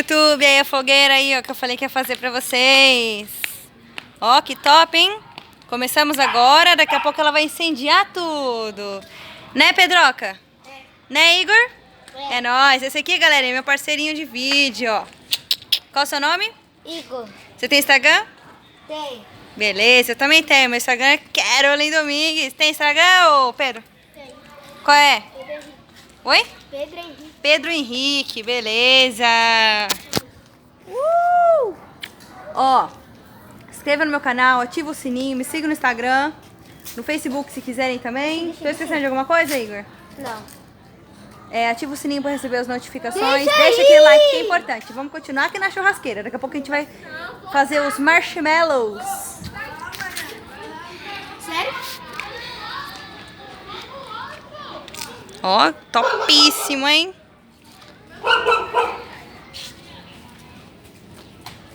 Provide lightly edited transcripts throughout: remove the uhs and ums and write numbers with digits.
YouTube, aí a fogueira aí, ó, que eu falei que ia fazer pra vocês. Ó, que top, hein? Começamos agora, daqui a pouco ela vai incendiar tudo. Né, Pedroca? É. Né, Igor? É nóis. Esse aqui, galera, é meu parceirinho de vídeo, ó. Qual o seu nome? Igor. Você tem Instagram? Tem. Beleza, eu também tenho. Meu Instagram é Carolyn Domingues. Tem Instagram, ô Pedro? Tem. Qual é? Pedro Henrique. Oi? Pedro Henrique. Pedro Henrique, beleza. Ó, inscreva no meu canal, ativa o sininho, me siga no Instagram, no Facebook se quiserem também. Tô esquecendo de alguma coisa, Igor? Não. Ativa o sininho para receber as notificações. Deixa Deixa aí! aquele like que é importante. Vamos continuar aqui na churrasqueira. Daqui a pouco a gente vai fazer os marshmallows. Sério? Ó, topíssimo, hein?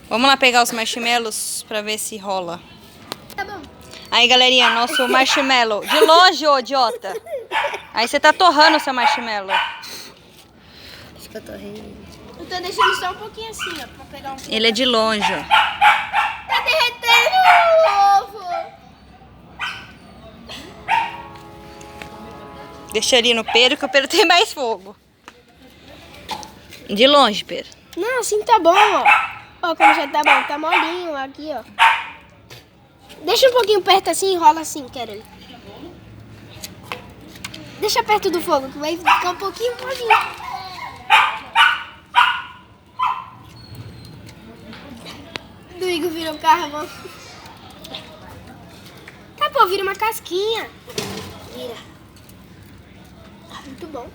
Vamos lá pegar os marshmallows pra ver se rola. Tá bom. Aí, galerinha, nosso marshmallow. De longe, ô idiota. Aí você tá torrando o seu marshmallow. Acho que eu tô rindo. Eu tô deixando só um pouquinho assim, ó, pra pegar um pouco. Ele é de longe, ó. Tá derretendo o ovo. Deixa ali no Pedro, que o Pedro tem mais fogo. De longe, Pedro. Não, assim tá bom, ó. Ó, como já tá bom. Tá molinho aqui, ó. Deixa um pouquinho perto assim e enrola assim, Carol. Deixa perto do fogo, que vai ficar um pouquinho molinho. Do Igor virou carvão. Tá, pô, vira uma casquinha. Vira. Muito bom.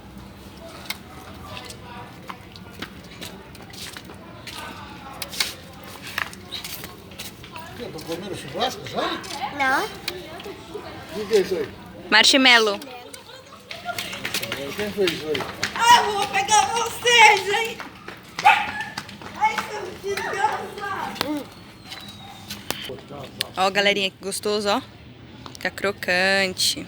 Estão comendo churrasco já? Não. O que é isso aí? Marshmallow. Quem fez isso aí? Ah, vou pegar vocês, hein? Ai, seu desgraçado. Ó, galerinha, que gostoso, ó. Fica crocante.